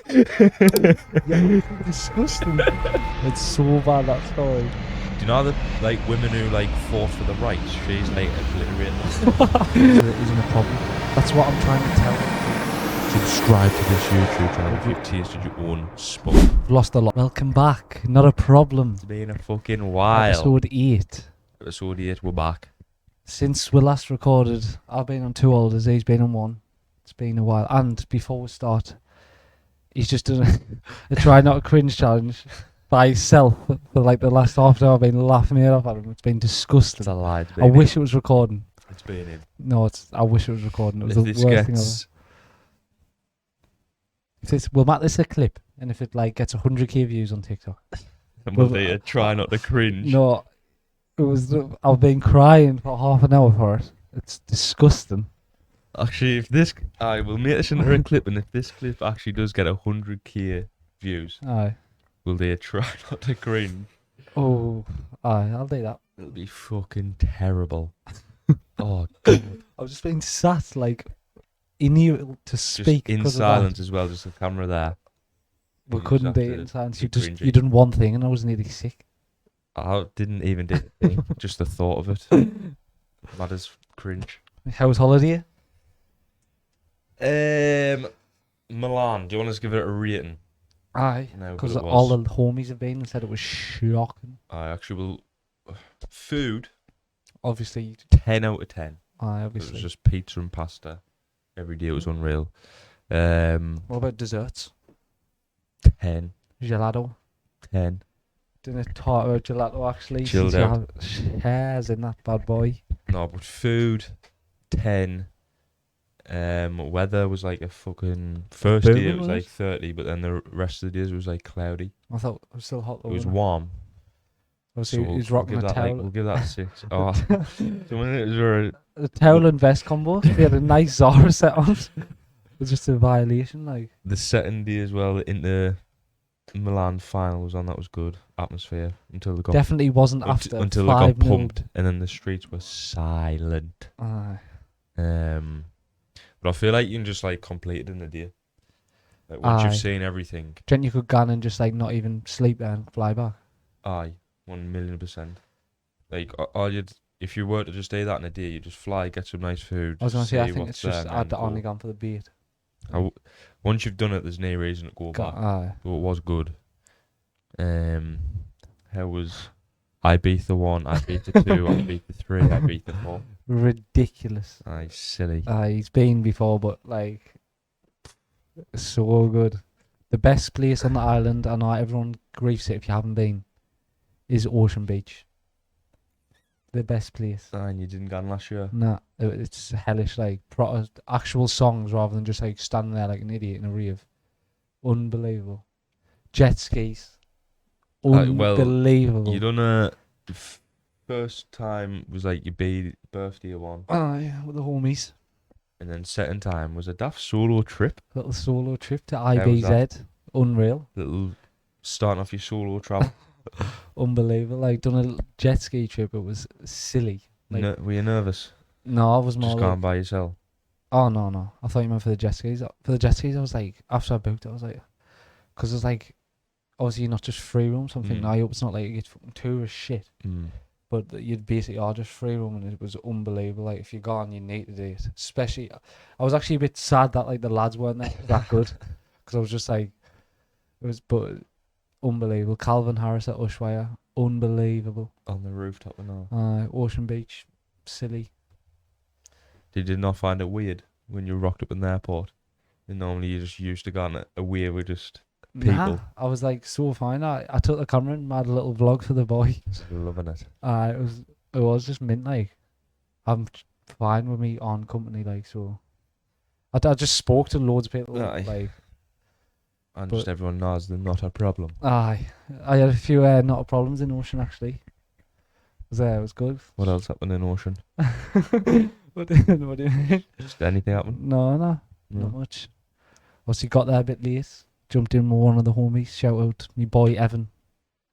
Yeah, it's disgusting. It's so bad, that story. Do you know the like women who like fought for the rights? She's like obliterating them. It isn't a problem. That's what I'm trying to tell you. Subscribe to this YouTube channel if you've tasted your own spunk. I've lost a lot. Welcome back. Not a problem. It's been a fucking while. Episode 8. Episode 8, we're back. Since we last recorded, I've been on 2 holidays, he's been on 1. It's been a while. And before we start, he's just done a try not to cringe challenge by himself for like the last half an hour. I've been laughing it off at him. It's been disgusting. It's a lie. I wish it was recording. It's been in. No, I wish it was recording. It was If the this worst thing ever. gets... We'll make this a clip, and if it like gets 100k views on TikTok, We'll do a try not to cringe. no, it was. I've been crying for half an hour for it. It's disgusting. Actually, if this... we'll make this into a clip, and if this clip actually does get 100k views, Aye. we'll do a try not to cringe. Oh, aye. I'll do that. It'll be fucking terrible. Oh, God. I've just been sat like unable to speak. Just in 'cause of silence as well, just the camera there. that. We You couldn't just do have it to in silence. be cringy. You done one thing, and I was nearly sick. I didn't even do the thing, just the thought of it. That is cringe. How was holiday? Milan, do you want us to give it a rating? Aye, No, because but it all was. the homies have been and said it was shocking. I actually will. Food, Obviously, 10 out of 10. aye, It obviously. was just pizza and pasta. Every day it was unreal. What about desserts? 10. Gelato. 10. Didn't talk about gelato actually. Chilled since you out. have shares in that bad boy. No, but food, 10. Weather was like a fucking... First day Booming, it was wasn't like 30, but then the rest of the days it was like cloudy. I thought it was still hot though. It was wasn't warm. Obviously, So he was we'll rocking give a that, towel. we'll give that a 6. Oh, so when it was A towel and vest combo. We had a nice Zara set on. It was just a violation, like. the second day as well, into Milan final was on, that was good. Atmosphere until they got Definitely wasn't after until they got 5-0. pumped, and then the streets were silent. Aye. But I feel like you can just like complete it in a day. Like once Aye. you've seen everything, Do you think you could go and just like not even sleep there and fly back? 1,000,000%. Like all you'd, if you were to just do that in a day, you just fly, get some nice food. I was gonna just say, I see think what's it's just there, I'd and then only go. gone for the beat. Once you've done it, there's no reason to go back. Aye. But it was good. How was Ibiza 1, Ibiza 2, Ibiza 3, Ibiza 4? Ridiculous. Aye, silly. He's been before, but like, so good. The best place on the island, I know everyone griefs it if you haven't been, is Ocean Beach. The best place. And you didn't go on last year. Nah, it's hellish. Like actual songs rather than just like standing there like an idiot in a rave. Unbelievable. Jet skis. Well, Unbelievable. You done a first time was like your birthday one, Aye, with the homies. and then second time was a daft solo trip. Little solo trip to was IBZ. Unreal. Little starting off your solo travel. Unbelievable. Like done a jet ski trip. It was silly. Like, Were you nervous? no, I was more Just like, going by yourself. oh no. I thought you meant for the jet skis. For the jet skis, I was like, after I booked it, I was like, because it's like, obviously not just free room. Something. I hope it's not like you get fucking tourist shit. But you'd basically are just free room, and it was unbelievable. Like if you're gone, you need to do it. Especially, I was actually a bit sad that like the lads weren't there that good, because I was just like, but unbelievable. Calvin Harris at Ushuaia, unbelievable. On the rooftop and all. Ocean Beach, silly. Did you not find it weird when you rocked up in the airport? And normally you just used to go on away with just people. Nah, I was like so fine. I took the camera and made a little vlog for the boy. Just loving it. It was just mint. Like I'm fine with me on company. Like so, I just spoke to loads of people. Aye. Like. And But- just everyone knows they're not a problem. Aye, I had a few not problems in Ocean actually. It was good. What else happened in Ocean? what do you mean? Just anything happened? No, not much. Obviously got there a bit late. Jumped in with one of the homies. Shout out me boy Evan.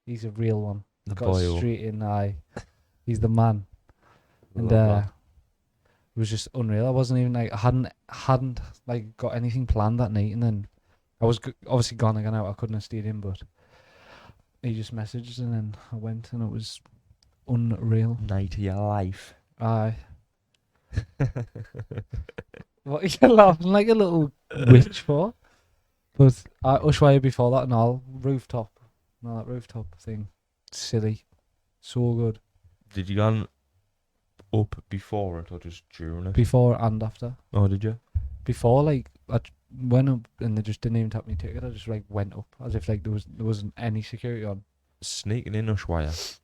He's a real one. The Got boy. straight in. Aye, he's the man. And Love it was just unreal. I wasn't even like I hadn't like got anything planned that night, and then I I was obviously gone again out. I couldn't have stayed in, but he just messaged and then I went and it was unreal. Night of your life. Aye. What are you laughing like a little witch for? But Ushuaia before that and all, rooftop. No, that rooftop thing. Silly. So good. Did you go up before it or just during it? Before and after. Oh, did you? Before, like, I went up and they just didn't even take me ticket. I just, like, went up as if, like, there wasn't any security on. Sneaking in Ushuaia.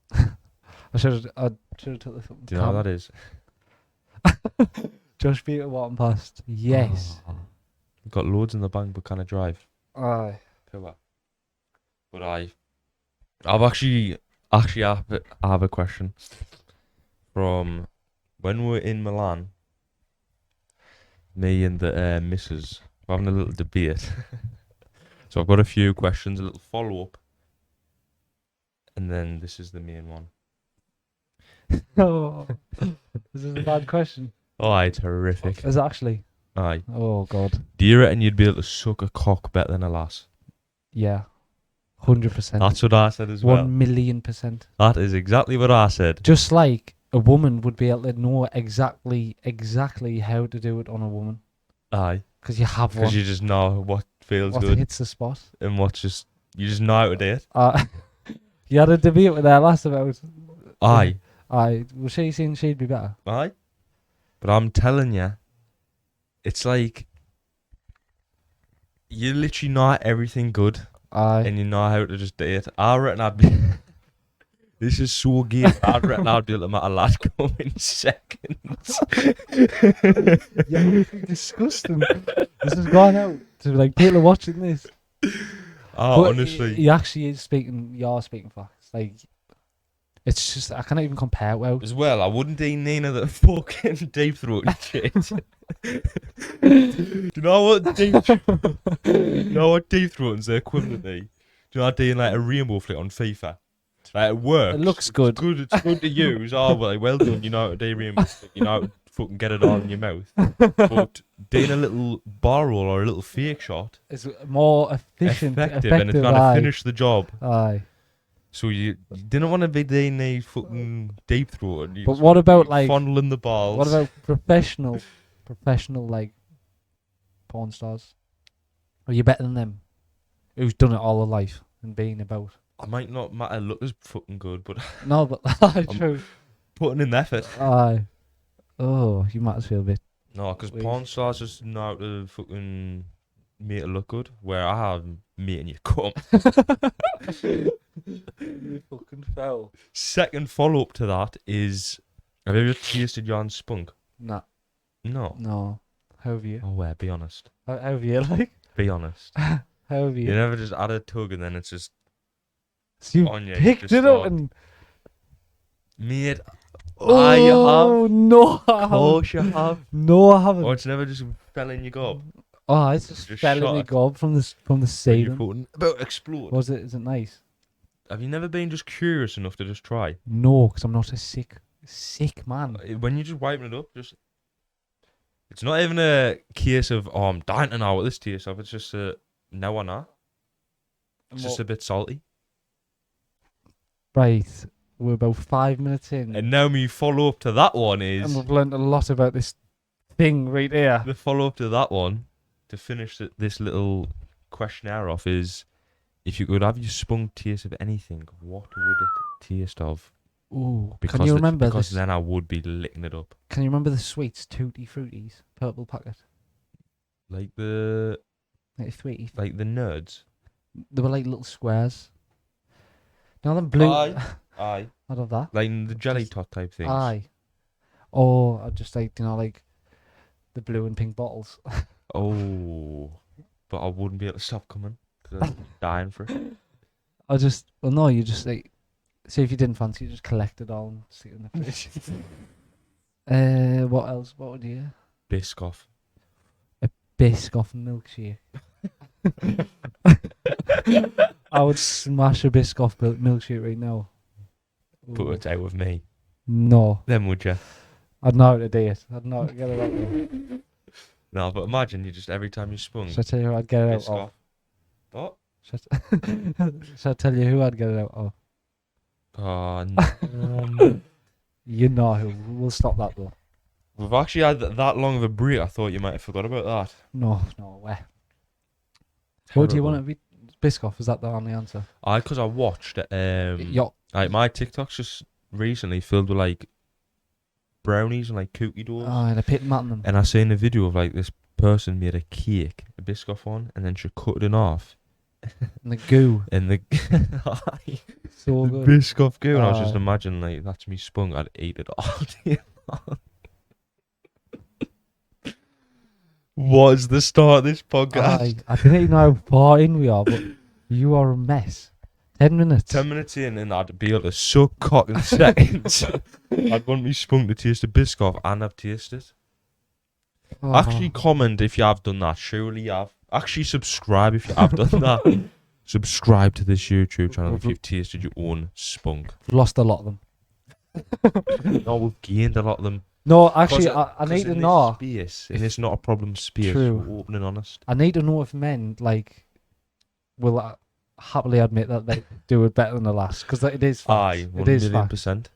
I should have took the fucking Do you know what that is? Josh Peter walking past. Yes. Oh. Got loads in the bank, but can't drive. Aye. Poor. But I've actually I have a question from when we were in Milan. Me and the missus were having a little debate. So I've got a few questions, a little follow up, and then this is the main one. Oh, this is a bad question. Oh, it's horrific. Is it actually? Aye. Oh God. Do you reckon you'd be able to suck a cock better than a lass? Yeah. 100%. That's what I said as well. 1,000,000%. That is exactly what I said. Just like a woman would be able to know exactly how to do it on a woman. Aye. Because you have one. Because you just know what feels What good hits the spot. and what's just you just know how to do it. You had a debate with her last about. Aye. Aye. Was she saying she'd be better? Aye. But I'm telling you, it's like you literally know everything good. Aye. And you know how to just do it. I reckon I'd be. This is so gay. I reckon I'd be able to make a lad come in seconds. Yeah, disgusting. This is going out to like people are watching this. Oh, But honestly. he actually is speaking. You're speaking facts. Like, it's just I can't even compare it well. As well, I wouldn't do Nina the fucking deep throat shit. Do you know what deep throating's the equivalent to? Do you know doing like a rainbow flick on FIFA? Like it works. It looks good. It's good to use. Oh well done, you know how to do rainbow flick, you know how to fucking get it all in your mouth. But doing a little bar roll or a little fake shot It's more efficient, effective and it's gonna aye. finish the job. Aye. So you didn't want to be doing a fucking deep throat. But what about like fondling the balls? what about professional like porn stars? Are you better than them? Who's done it all their life and been about? I might not matter look as fucking good, but No, but true. putting in the effort. Aye. Oh, you might as well be. No, because Weird. porn stars just know how to fucking make it look good. Where I have making you come. You fucking fell. Second follow up to that is, have you ever tasted Jan Spunk? Nah. No. No. How have you? Oh, where? Be honest. How have you like? Be honest. How have you? You never just add a tug and then it's just So you on you. picked just it up start- and. Mate. Oh you have. no! I Of course haven't. you have. No, I haven't. Or it's never just fell in your gob. Oh, it's just Just fell in shot the it. gob from the When you're ceiling. fucking about to explode. Was it? Is it nice? Have you never been just curious enough to just try? No, because I'm not a sick man. When you're just wiping it up, just it's not even a case of I'm dying to know what this tastes of. It's just a no or not. It's just a bit salty. Right, we're about 5 minutes in, And now my follow up to that one and is we've learned a lot about this thing right here. the follow up to that one to finish this little questionnaire off is if you could have your spunk taste of anything, what would it taste of? Ooh, Because can you remember because this? then I would be licking it up. Can you remember the sweets, Tutti Fruities, purple packet? Like the Sweeties. like the nerds. They were like little squares. Now them blue. Aye. I'd have that. Like the jelly Just- tot type things. Aye. Or I'd just like, like the blue and pink bottles. Oh, but I wouldn't be able to stop coming because I'm dying for it. No, you just like, see if you didn't fancy, you just collect it all and stick it in the fridge. What else? What would you? Biscoff. Biscoff milkshake. I would smash a Biscoff milkshake right now. Put Ooh. it out with me. No, Then would you? I'd know how to do it. I'd know how to get it out. No, but imagine you just every time you spun So I tell you, who I'd get it out Biscoff. of. What? Should I tell you who I'd get it out of? Oh, no. You know who. We'll stop that though. We've actually had that long of a break. I thought you might have forgot about that. No way. What do you want to be? Biscoff, is that the only answer? Because I watched like my TikTok's just recently filled with like brownies and like cookie doughs. And I pit them. And I seen a video of like this person made a cake, a Biscoff one, and then she cut it in half. And the goo. And the So the good. Biscoff goo. And I was just imagining like that's me spunk. I'd eat it all day long. What is the start of this podcast? I didn't even know how far in we are, but you are a mess. 10 minutes. 10 minutes in, and I'd be able to suck cock in seconds. I'd want me spunk to taste the Biscoff, and I've tasted it. Oh. Actually, comment if you have done that. Surely you have. Actually, subscribe if you have done that. Subscribe to this YouTube channel if you've tasted your own spunk. We've lost a lot of them. No, we've gained a lot of them. No, actually, I need to know. Space, and it's not a problem space. True. We're open and honest. I need to know if men will happily admit that they do it better than the last, because it is facts. Aye, 1,000,000%.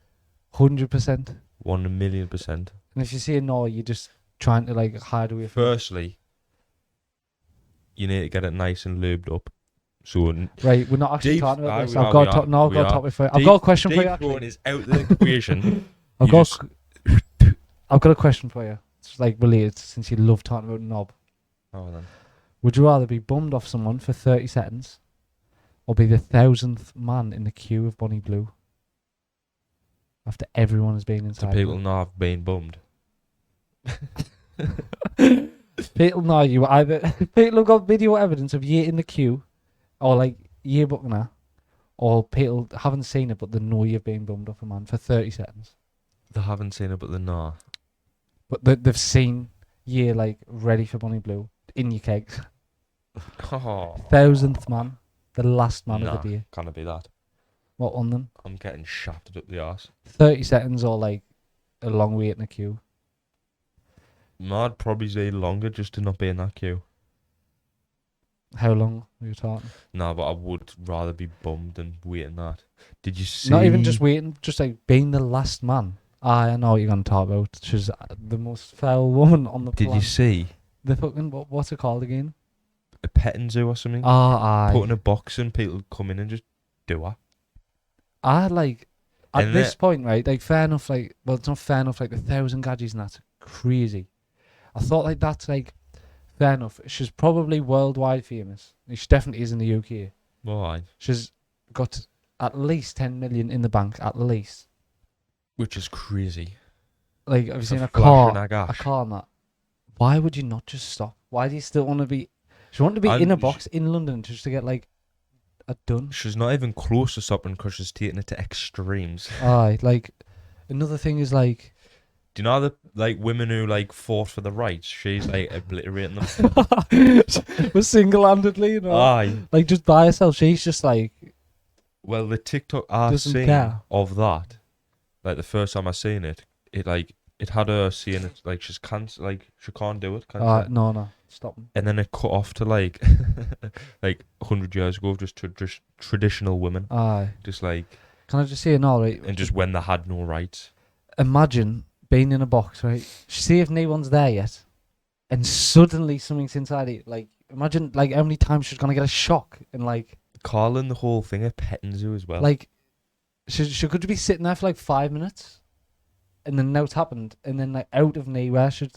100%. 1,000,000%. And if you say no, you're just trying to hide away from Firstly, you need to get it nice and lubed up. So right, we're not actually talking about this. I've got a topic for you. I've Deep, got a question for you. Deep throat is out of the equation. I've got a question for you. It's related, since you love talking about knob. Oh, then. Would you rather be bummed off someone for 30 seconds or be the 1,000th man in the queue of Bonnie Blue after everyone has been inside? Do people know I've been bummed? People know you either. People have got video evidence of you in the queue, or you booking her, or people haven't seen it but they know you've been bummed off a man for 30 seconds. They haven't seen it, but they know. But they've seen you ready for Bonnie Blue in your kegs. Oh. 1,000th man, the last man of the day. Can't be that. What on them? I'm getting shafted up the arse. 30 seconds or a long wait in the queue. I'd probably say longer just to not be in that queue. How long were you talking? No, but I would rather be bummed than waiting that. Did you see? Not even just waiting, just being the last man. I know what you're going to talk about. She's the most foul woman on the planet. Did you see? The fucking, what's it called again? A petting zoo or something? Aye. Put in a box and people come in and just do it. At this point, right, fair enough, well, it's not fair enough, the 1,000 gadgets and that's crazy. I thought that's fair enough. She's probably worldwide famous. She definitely is in the UK. Why? She's got at least 10 million in the bank, at least. Which is crazy. Have you seen a car and that? Why would you not just stop? Why do you still want to be... She wanted to be in a box in London just to get, a done. She's not even close to stopping because she's taking it to extremes. Aye, another thing is, Do you know the women who fought for the rights? She's obliterating them. Was single-handedly, you know. Aye. Just by herself. She's just Well, the TikTok I seen of that, the first time I seen it, it had her saying it she's she can't do it. No, stop. And then it cut off to 100 years ago, just traditional women. Aye. Just Can I just say no, right? And just when they had no rights. Imagine being in a box, right? See if no one's there yet, and suddenly something's inside it. Imagine how many times she's gonna get a shock and calling the whole thing a petting zoo as well. She could be sitting there for 5 minutes, and then now it's happened, and then out of nowhere she's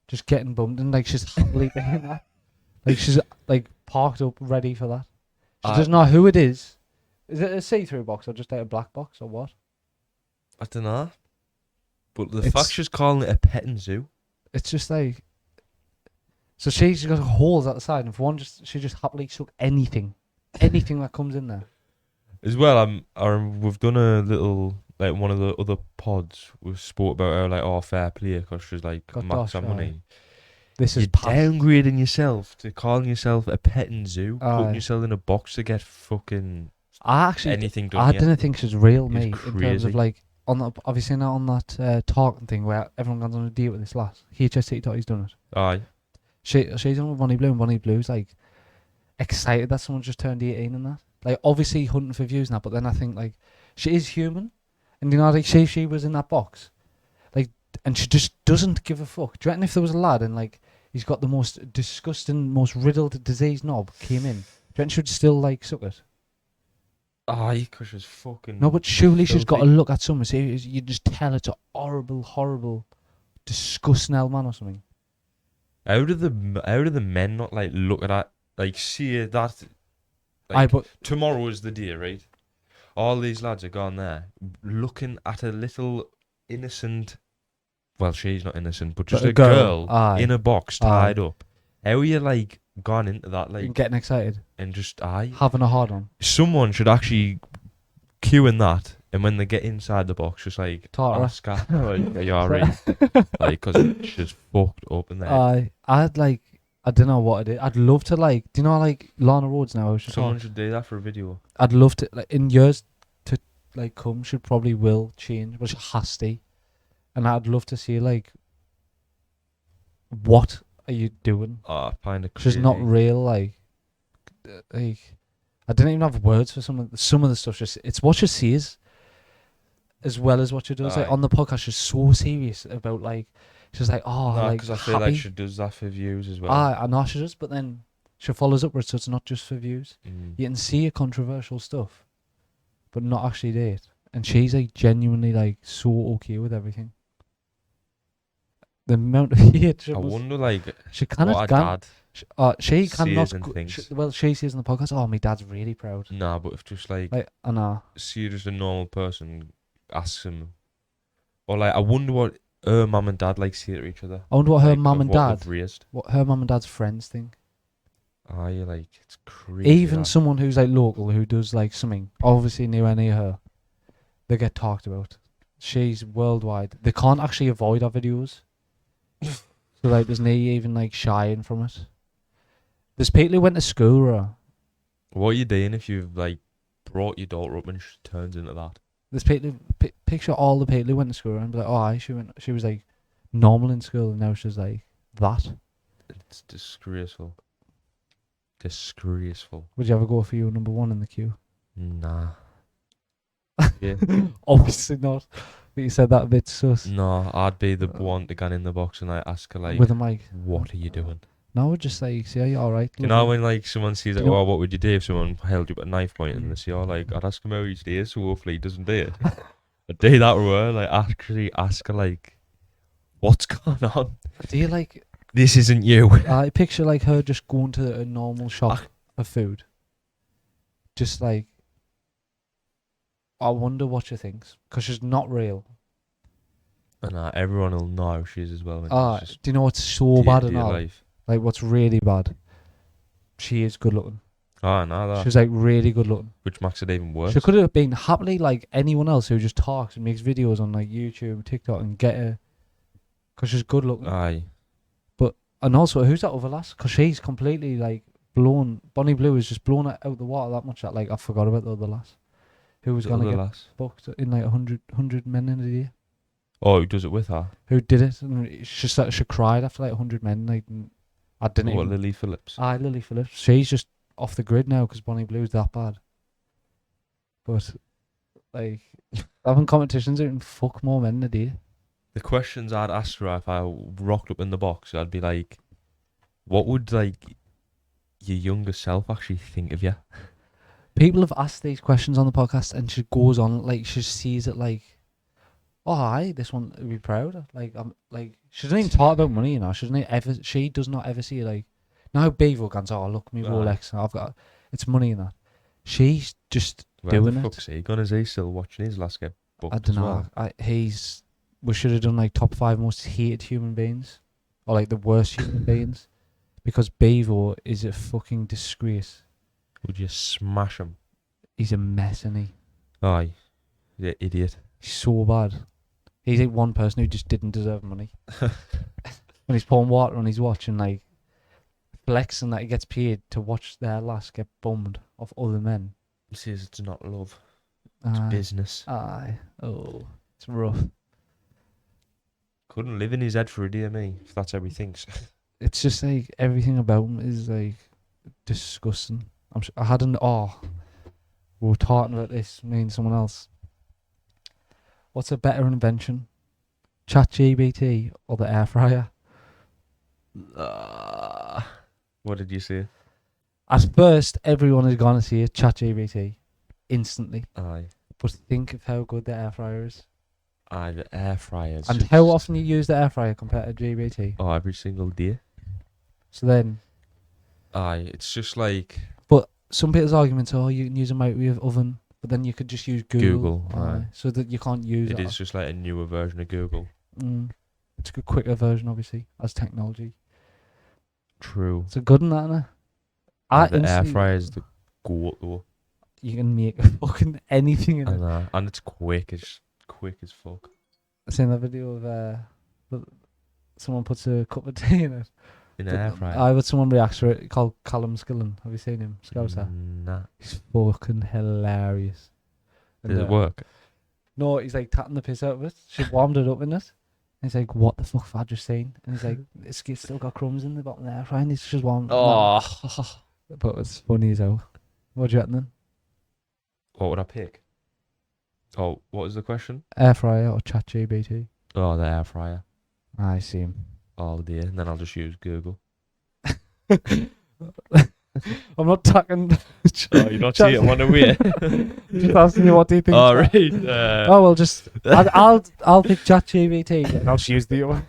just getting bummed, and she's happily doing that. She's parked up ready for that. She doesn't know who it is. Is it a see-through box or just a black box or what? I don't know. But the fact she's calling it a petting zoo. It's just so she's got holes at the side, and for one, she just happily suck anything that comes in there. As well, we've done a little one of the other pods. We've spoke about her fair play because she's max on money. This is downgrading yourself to calling yourself a petting zoo, putting yourself in a box to get fucking anything done. I didn't think she's real, mate. Crazy. In terms of on that, obviously not on that talking thing where everyone goes on a deal with this last. HST thought he's done it. Aye. She's on with Bonnie Blue, and Bonnie Blue's excited that someone just turned 18 and that. Like, obviously hunting for views and that, but then I think, like, she is human. And, you know, like, she was in that box. Like, and she just doesn't give a fuck. Do you reckon if there was a lad and, like, he's got the most disgusting, most riddled disease knob came in, do you reckon she would still, like, suck it? Aye, because she's fucking. No, but surely she's got to filthy. look at someone. So you just tell it's a horrible, horrible, disgusting old man or something. How do the men not like look at that? Like, see that. Aye, Like, but tomorrow is the day, right? All these lads are gone there, looking at a little innocent. Well, she's not innocent, but just a a girl aye, in a box tied up. How are you like gone into that, like, getting excited, and just having a hard on. someone should actually queue in that, and when they get inside the box, just like Tartar. ask her, like, are you alright? Like, because it's just fucked up in there. I'd like, I don't know what it is. I'd love to, like, do you know, like, Lana Rhodes now? Someone should do that for a video. I'd love to, like, in years to, like, come, she probably will change, but she has to. And I'd love to see, like, what are you doing? Kind of She's crazy. not real, like, I didn't even have words for some of the stuff. It's what she says, as well as what she does. Like, Aye. on the podcast, she's so serious about, like, she's like, oh, No, like, because I feel happy. like she does that for views as well. I know she does, but then she follows up with it, so it's not just for views. Mm. You can see her controversial stuff, but not actually do it. And she's, like, genuinely, like, so okay with everything. The amount of hate she I must- wonder, like, she cannot what a gan- dad she sees cannot and go- thinks. she says in the podcast, oh, my dad's really proud. Nah, but if just like I know. see just a normal person asks him, or like I wonder what her mum and dad like say to each other. I wonder what her like, mum of and what dad, they've raised. what her mum and dad's friends think. Aye, like it's crazy. Even that. someone who's, like, local, who does, like, something obviously nowhere near her, they get talked about. She's worldwide. They can't actually avoid our videos. So, like, there's no even, like, shying from it. There's people who went to school, right? What are you doing if you've like brought your daughter up and she turns into that? There's people who picture all the people who went to school and be like, oh, aye, she was, like, normal in school, and now she's, like, that. It's disgraceful. Disgraceful. Would you ever go for your number one in the queue? Nah. Yeah. Obviously not. But you said that a bit sus. No, I'd be the one to get in the box and I ask her like, With a mic. what are you doing? No, I would just say, see, are you alright? You know when like someone sees like, You know- oh, what would you do if someone held you up at a knife point and they say, oh, like I'd ask him how he's day, so hopefully he doesn't do it. I'd do that with her, like actually ask her like, what's going on? Do you, like, This isn't you. I picture, like, her just going to a normal shop for food. Just, like, I wonder what she thinks, because she's not real. And everyone will know she is as well. and it's just Do you know what's so bad day and to all? life. Like, what's really bad? She is good looking. Oh, no, that. She's, like, really good looking. Which makes it even worse. She could have been happily like anyone else who just talks and makes videos on, like, YouTube, TikTok, and get her, because she's good looking. Aye. And also, who's that other lass? Because she's completely, like, blown. Bonnie Blue is just blown it out the water that much that, like, I forgot about the other lass. Who was The going to other get lass. booked in, like, 100 men in a day. Oh, who does it with her? Who did it? And she cried after, like, 100 men. Like, and I didn't What, even... Lily Phillips? Lily Phillips. She's just off the grid now because Bonnie Blue's that bad. But, like, having competitions out and fuck more men in a day. The questions I'd ask her if I rocked up in the box, I'd be like, what would like your younger self actually think of you? People have asked these questions on the podcast, and she goes on, like, she sees it like, oh, aye, this one would be proud of. Like, she doesn't even talk about money, you know. She does not ever see, like, now Bevo goes, oh, look, me Rolex, I've got, it's money in that. She's just doing the it. fuck's he gone? Is he still watching his last get booked I don't as know. well? We should have done, like, top 5 most hated human beings, or, like, the worst human beings, because Bevo is a fucking disgrace. Would you smash him? He's a mess, isn't he? Aye. Yeah, idiot. He's so bad. He's like one person who just didn't deserve money. When he's pouring water on his watch and, like, flexing that he gets paid to watch their lass get bummed off other men. He says it's not love. It's business. Aye. Oh, it's rough. Couldn't live in his head for a day, me, if that's how he thinks. It's just like everything about him is like disgusting. I had we were talking about this, me and someone else. What's a better invention? ChatGPT or the air fryer? What did you say? At first, everyone is gonna see it, ChatGPT, instantly. Aye. But think of how good the air fryer is. Aye, the air fryer. And how often you use the air fryer compared to GPT? Oh, every single day. So then, Aye, it's just like but some people's arguments are you can use a microwave oven, but then you could just use Google. Aye. So that you can't use it is just like a newer version of Google. It's a quicker version, obviously, as technology. True. It's a good one, isn't it? The air fryer is the goat though. You can make fucking anything in it. And it's quick as fuck. I seen that video of someone puts a cup of tea in it. In an air fryer? But someone reacts to it called Callum Skillen. Have you seen him? Scouser? Nah. He's fucking hilarious. Does it work? No, he's like tatting the piss out of it. She warmed it up in it. And he's like, what the fuck have I just seen? And he's like, it's still got crumbs in the bottom of the air fryer and it's just warmed. Oh. But it's funny as hell. What do you reckon then? What would I pick? Oh, what was the question? Air fryer or ChatGPT? Oh, the air fryer. I see him. All day. And then I'll just use Google. I'm not talking. Oh, you're not seeing it on the way. Just asking you, what do you think? Oh, right. Oh, well, just I'll pick ChatGPT and I'll just use the other.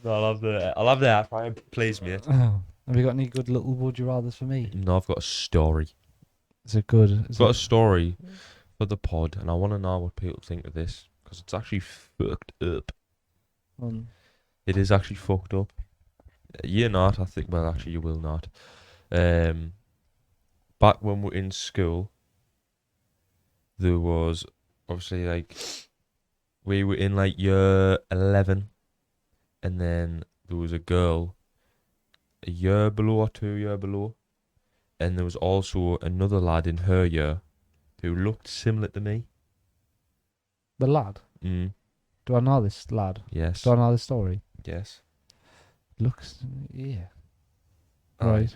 No, I'll have the air fryer, please, mate. Oh, have you got any good little would you rathers for me? No, I've got a story. Is it good? I've got a story for the pod, and I want to know what people think of this because it's actually fucked up. It is actually fucked up. You're not, I think. Well, actually, you will not. Back when we were in school, there was obviously like we were in like year 11, and then there was a girl a year below or 2 year below, and there was also another lad in her year who looked similar to me. The lad? Do I know this lad? Yes. Do I know this story? Yes. Looks, yeah. Right.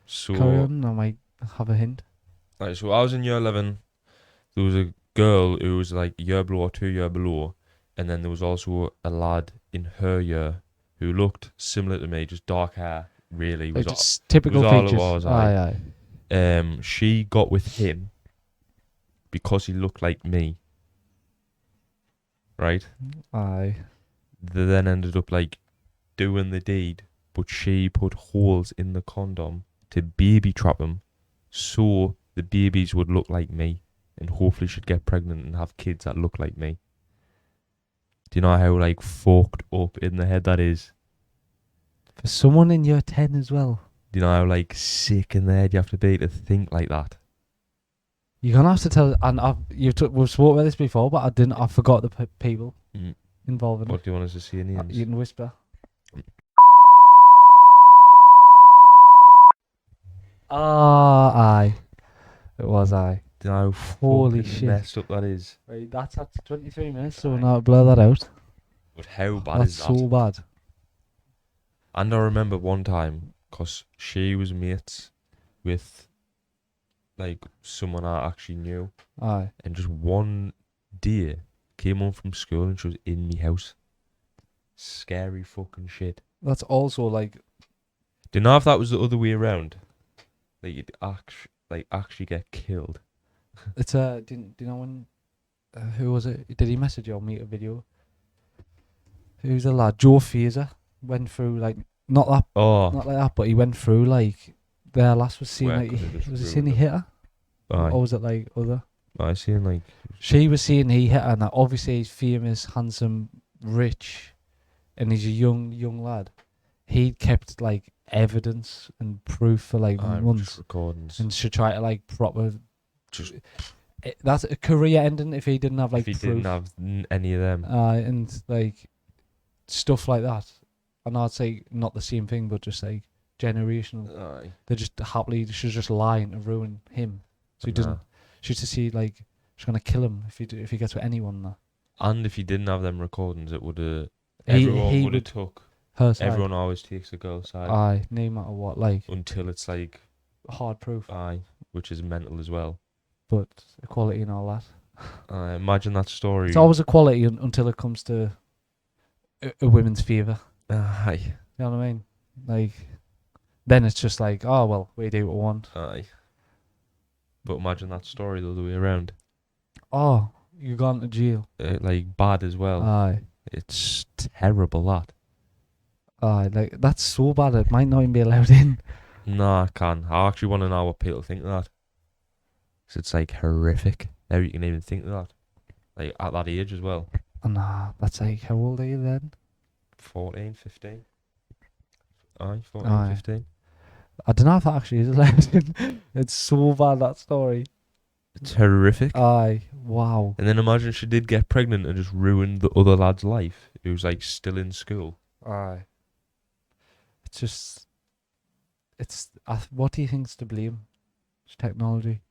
So carry on, I might have a hint. Right, so I was in year 11. There was a girl who was like a year below or 2 year below, and then there was also a lad in her year who looked similar to me, just dark hair. Really, like just typical features. Aye. She got with him because he looked like me. Right. Aye. They then ended up like doing the deed, but she put holes in the condom to baby trap him, so the babies would look like me, and hopefully she'd get pregnant and have kids that look like me. Do you know how like fucked up in the head that is? For someone in year 10 as well. Do you know how like sick in the head you have to be to think like that? You're gonna have to tell, and we've spoken about this before, but I forgot the people involved in it. What do you want us to see in the end? You can whisper. Aye. It was aye. Do you know how holy fucking shit messed up that is? Right, that's at 23 minutes, so we'll now blur that out. But how bad is that? That's so bad. And I remember one time, because she was mates with like someone I actually knew. Aye. And just one day came home from school and she was in me house. Scary fucking shit. That's also like. Do you know if that was the other way around? Like you'd actually get killed. It's do you know when? Who was it? Did he message you or meet a video? Who's the lad? Joe Fraser went through like not like that, but he went through like their last was seeing like was he saying he hit her? Aye. Or was it like other? I seen like she was saying he hit her, and that obviously he's famous, handsome, rich, and he's a young lad. He kept like evidence and proof for like months, recordings, and should try to like proper. That's a career ending if he didn't have like. If he proof. didn't have any of them. And like stuff like that, and I'd say not the same thing, but just like generational. Aye. They're just happily she's just lying to ruin him, so he doesn't. She used to see like she's gonna kill him if he gets with anyone. And if he didn't have them recordings, it would have. Everyone would have took Her side. Everyone always takes the girl side Aye, no matter what, like until it's like, hard proof. aye, which is mental as well. But equality and all that. Imagine that story. It's always equality until it comes to a women's favour. Aye. You know what I mean? Like, then it's just like, oh well, we do what we want. Aye. But imagine that story the other way around. Oh, you gone to jail. Like bad as well. Aye. It's terrible that. Aye, like that's so bad it might not even be allowed in. No, I can't. I actually want to know what people think of that. 'Cause it's like horrific. How you can even think of that. Like at that age as well. Nah, that's like, how old are you then? 14, 15. Aye, 14, Aye. 15. I don't know if that actually is allowed in. It's so bad, that story. It's horrific. Aye, wow. And then imagine she did get pregnant and just ruined the other lad's life, who's like still in school. Aye. It's just, what do you think's to blame? It's technology.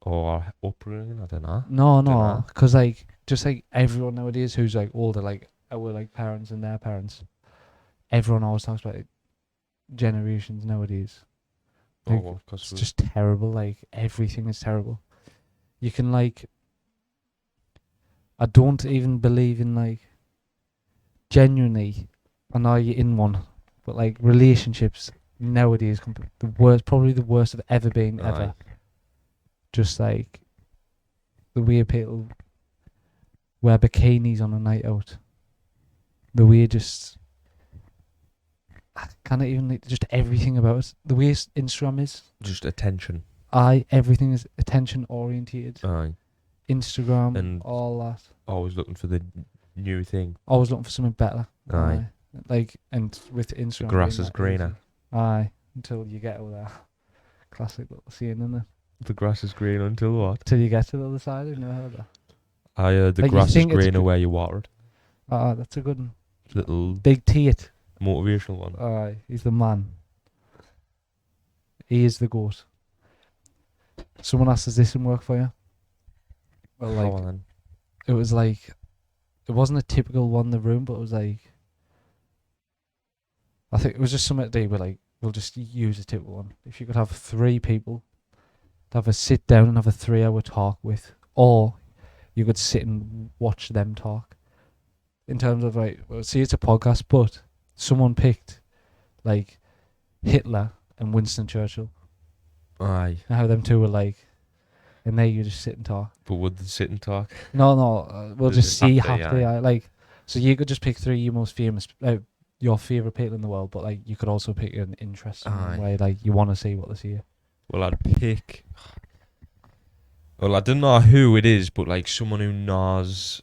Or upbringing, I don't know. No, Dunno. because like, just like everyone nowadays who's like older, like our like parents and their parents, everyone always talks about generations nowadays. Like, Oh, because it's just terrible. Like, everything is terrible. You can like, I don't even believe in like, genuinely, I know you're in one, but like relationships nowadays, the worst, probably the worst have ever been ever. Just like the way people wear bikinis on a night out, the way I can't even like, just everything about it. The way Instagram is, just attention. Everything is attention orientated. Aye. Instagram And all that. Always looking for the new thing. Always looking for something better. Aye. Like, and with Instagram, The grass being is that greener. easy. Aye, until you get over there. Classic little saying, isn't it? The grass is green until what? Till you get to the other side. I've never heard that. I the Like, you grass is think it's greener where you water it. That's a good one. Little Big Tate. motivational one. Aye, he's the man. He is the goat. Someone asked, does this one work for you? Well, Go like, on then. it was like, it wasn't a typical one in the room, but it was like, I think it was just something to do with like, we'll just use a typical one. If you could have 3 people to have a sit down and have a 3-hour talk with, or you could sit and watch them talk. In terms of like, well, see, it's a podcast, but someone picked like Hitler and Winston Churchill. Aye. And how them two were like, and there you just sit and talk. But would they sit and talk? No, we'll Does just it see have to, half the like. So you could just pick 3 of your most famous, your favorite people in the world, but like you could also pick an interesting way, like you want to see what they see. Well, I'd pick. Well, I don't know who it is, but like someone who knows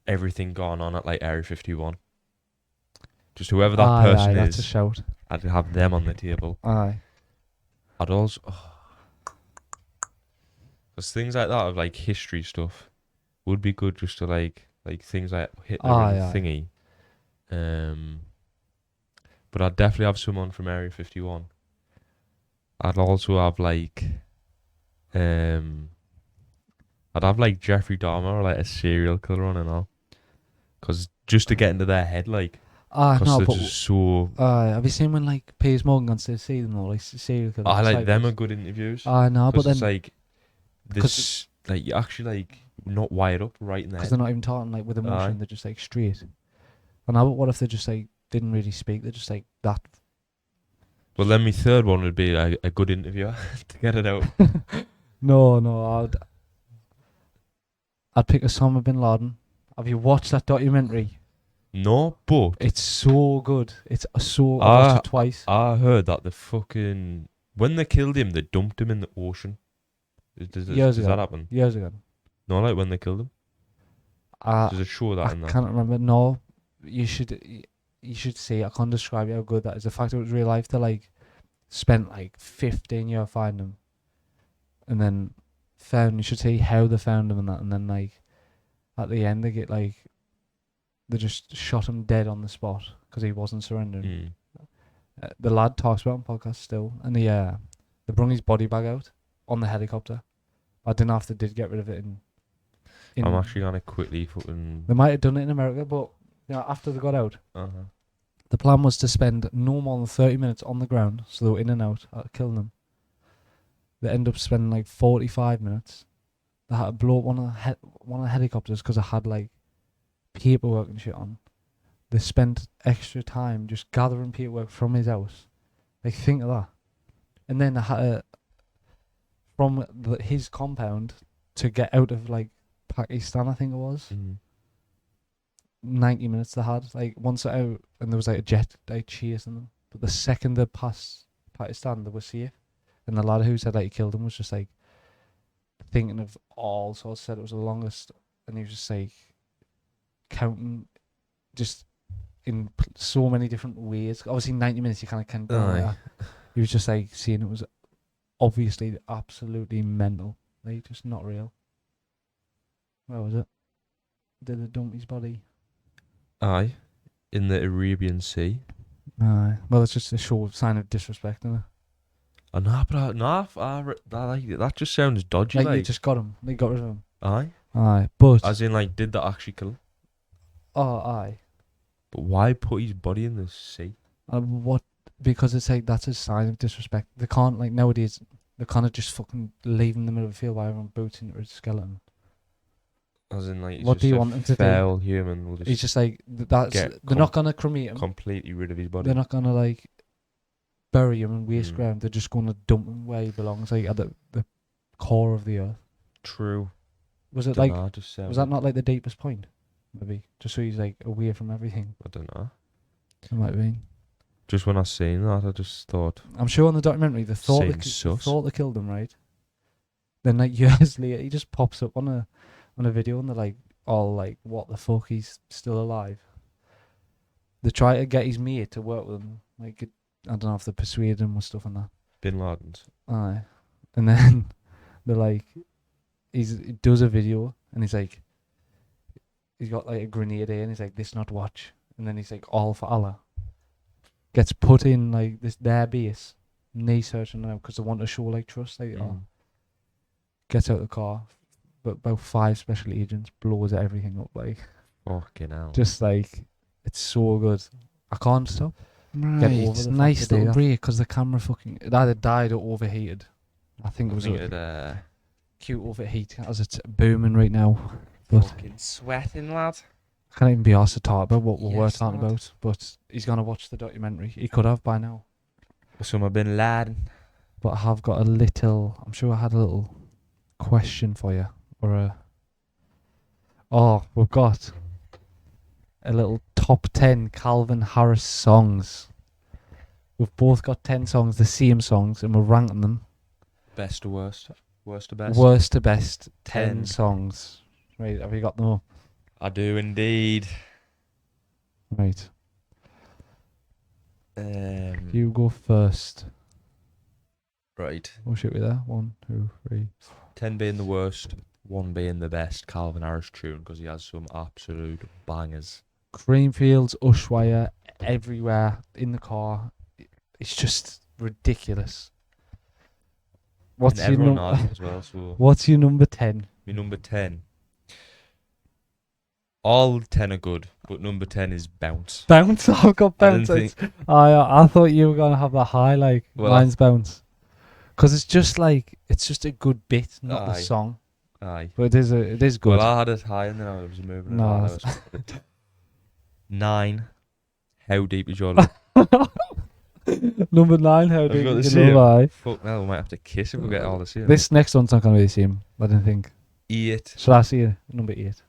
everything going on at like Area 51. Just whoever that person that's is. a shout. I'd have them on the table. Aye. I'd also. Because things like that of like history stuff would be good just to like things like Hitler and thingy. But I'd definitely have someone from Area 51. I'd also have like I'd have like Jeffrey Dahmer or like a serial killer on and all. Because just to get into their head, like, No, they're but just so. have you seen when like Piers Morgan gone to see them all, like serial killers? I like them are good interviews. No, but then it's like this, like you actually like not wired up right in there. Because they're not even talking like with emotion, they're just like straight. And now, what if they just like didn't really speak? They're just like that. Well, then my third one would be like a good interviewer to get it out. No, I'd pick Osama bin Laden. Have you watched that documentary? No, but It's so good. It's so. I watched it twice. I heard that when they killed him, they dumped him in the ocean. Does that happen? Years ago. No, like when they killed him. Does it show that in that? I can't remember. No, you should see. I can't describe how good that is. The fact that it was real life. They like spent like 15 years finding him, and then found. You should see how they found him and that, and then like at the end they get like they just shot him dead on the spot because he wasn't surrendering. The lad talks about it on podcast still, and they brought his body bag out on the helicopter. I don't know if they did get rid of it in I'm actually gonna quickly fucking. They might have done it in America, but after they got out, The plan was to spend no more than 30 minutes on the ground, so they were in and out, killing them. They ended up spending like 45 minutes. They had to blow up one of the helicopters because it had like paperwork and shit on. They spent extra time just gathering paperwork from his house. Like, think of that. And then they had to, from his compound to get out of like Pakistan, I think it was. 90 minutes they had. Like, once they're out, and there was like a jet like chasing them. But the second they passed Pakistan, they were safe. And the lad who said that he killed him was just like thinking of all sorts. Said it was the longest, and he was just like counting, just in so many different ways. Obviously, 90 minutes you kind of can't go like that. He was just like seeing it was obviously absolutely mental, like just not real. Where was it? Did they dump his body? Aye, in the Arabian Sea. Aye. Well, it's just a sign of disrespect, isn't it? I that just sounds dodgy. Like, you just got him. They got rid of him. Aye. Aye, but As in, like, did that actually kill him? oh, aye. But why put his body in the sea? What? Because it's like that's a sign of disrespect. They can't, like, nowadays. They can't just fucking leave in the middle of the field while everyone boots into a skeleton. As in, like, what do you want them to do? Feral human will just. He's just like that's. They're not gonna cremate him. Completely rid of his body. They're not gonna like bury him in waste ground. They're just gonna dump him where he belongs, like at the core of the earth. True. Was it was that not like the deepest point? Maybe just so he's like away from everything. I don't know. It might be. Just when I seen that, I just thought. I'm sure on the documentary they thought they killed him, right? Then like years later, he just pops up on a video, and they're like, all like, what the fuck? He's still alive. They try to get his mate to work with him. Like, I don't know if they persuaded him or stuff like that. Bin Laden's. Aye. And then they're like, he does a video, and he's like, he's got like a grenade here, and he's like, this not watch. And then he's like, all for Allah. Gets put in like their base, and they searching now because they want to show like trust. Like, gets out of the car, but about 5 special agents blows everything up. Like, fucking hell. Just like, it's so good. I can't stop. Right. Get over the nice little break because the camera fucking it either died or overheated. I think it was cute overheat as it's booming right now. But fucking sweating, lad. I can't even be asked to talk about what we were talking about. But he's gonna watch the documentary. He could have by now. Osama bin Laden. But I have got a little. I'm sure I had a little question for you, or a. Oh, we've got a little top 10 Calvin Harris songs. We've both got 10 songs, the same songs, and we're ranking them. Best to worst. Worst to best. Worst to best. 10 songs. Right, have you got them up? I do indeed. Right. You go first. Right. What should we there? 1, 2, 3. 10 being the worst, 1 being the best Calvin Harris tune because he has some absolute bangers. Creamfields, Ushuaia, everywhere in the car. It's just ridiculous. What's your number? Well, so what's your number 10? My number 10. All 10 are good, but number 10 is Bounce. Bounce? I've got Bounce. I thought you were going to have that high, like, mine's Bounce. Because it's just a good bit, not the song. Aye. But it is good. Well, I had it high and then I was moving it on. 9. How deep is your love? Number 9, how deep is your love? Fuck, now we might have to kiss if we get all the same. This next one's not going to be the same, I don't think. 8. Shall I see number 8?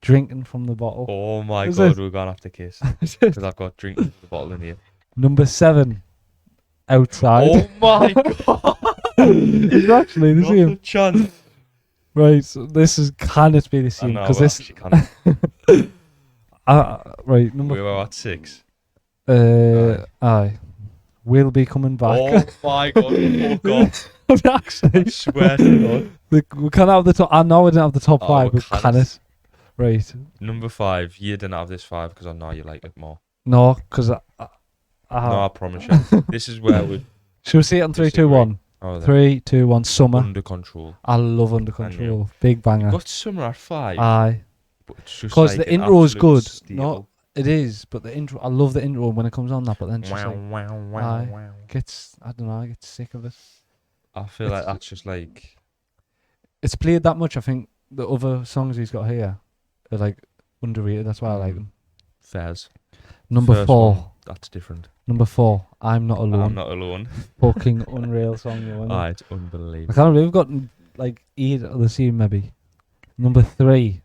Drinking from the bottle. Oh my god, we're going to have to kiss. Because I've got drinking from the bottle in here. Number 7. Outside. Oh my god. It's actually the same. Not a chance. Right, so this can it be the same? No, because this can't. right, number. We were at 6. Aye. We'll be coming back. Oh my god! Oh god! Actually, I swear to God. We can't have the top. I know we didn't have the top 5, but can it? Right. Number 5. You didn't have this 5 because I know you like it more. No, because no, I promise you. This is where we. Should we see it on 3, 2, 1? Oh, 3, 2, 1. Summer. Under Control. I love Under Control. Big banger. You got Summer at 5. Aye. Because the intro is good. No, It is, but the intro, I love the intro when it comes on that, but then it's just Wow, like, wow, wow, aye. wow. I don't know, I get sick of it. I feel like that's just like... It's played that much, I think the other songs he's got here are like underrated, that's why I like them. Fairs. Number First 4. one, that's different. Number 4, I'm Not Alone. I'm not alone. Fucking unreal song, though, isn't it? It's unbelievable. I can't believe we've got like 8 of the same, maybe. Number 3,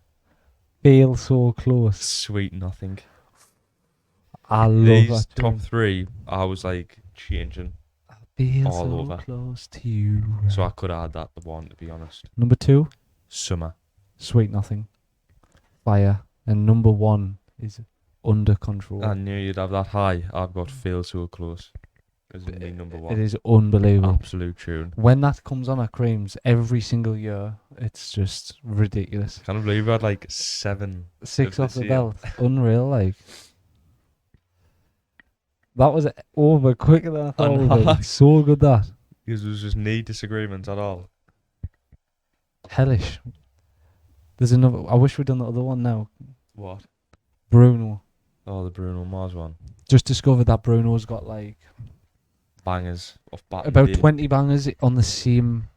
Feel So Close. Sweet Nothing. I love These that top tune. 3, I was like changing. Feel all so over. close to you. So I could add that the one, to be honest. Number 2, Summer. Sweet Nothing. Fire. And number 1 is Under Control. I knew you'd have that high. I've got Feel So Close as my number 1. It is unbelievable. Absolute tune. When that comes on at Creams every single year, it's just ridiculous. Can't believe we had like 7. 6 of off the year. belt. Unreal, like. That was over quicker than I thought it would be. know. So good, that. Because there was just no disagreements at all. Hellish. There's another. I wish we'd done the other one now. What? Bruno. Oh, the Bruno Mars one. Just discovered that Bruno's got like Bangers off bat. about 20 bangers on the same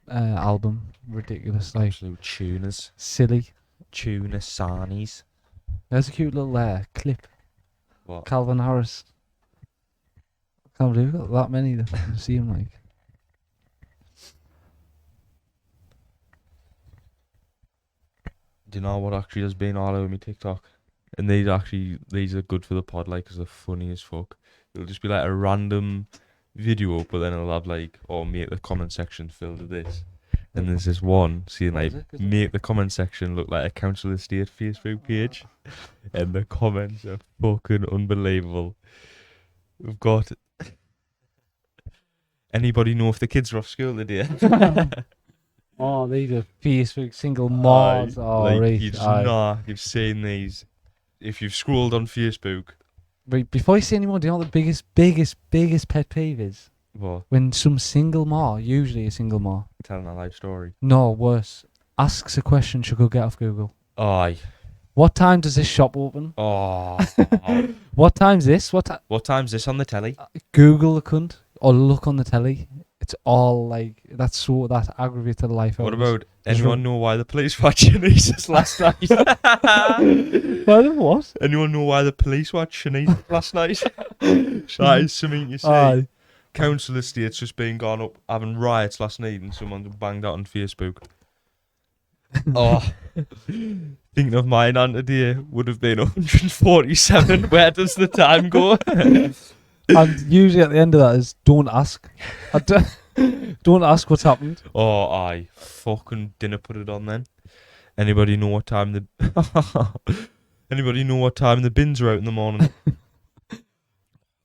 album. Ridiculous, like Absolute tuners. silly. Tuner Sarnies. There's a cute little clip. What? Calvin Harris. Can't believe we've got that many that see him like. Do you know what actually has been all over me TikTok? And these are good for the pod, like, 'cause they're funny as fuck. It'll just be like a random video, but then it'll have like, oh, make the comment section filled with this. And there's this one saying like, make the comment section look like a council estate Facebook page. And the comments are fucking unbelievable. We've got, anybody know if the kids are off school today? Oh, these are Facebook single mods. Oh, like, right. You've seen these. If you've scrolled on Facebook. Right, before you say any more, do you know what the biggest pet peeve is? What? When some single ma, usually a single ma, Telling a life story. no, worse, asks a question she could get off Google. Aye. What time does this shop open? Oh. What time's this? What time's this on the telly? Google the cunt or look on the telly. It's all like that aggravates the life out What of us. about anyone know why the police were Shanice's last night? What? Anyone know why the police were Shanice last night? That is something you say. Aye. Council estates just been gone up having riots last night and someone banged out on Facebook. Oh. Thinking of mine on today would have been 147. Where does the time go? And usually at the end of that is don't ask. Don't ask what's happened. Oh, aye. Fucking didn't put it on then. Anybody know what time the bins are out in the morning?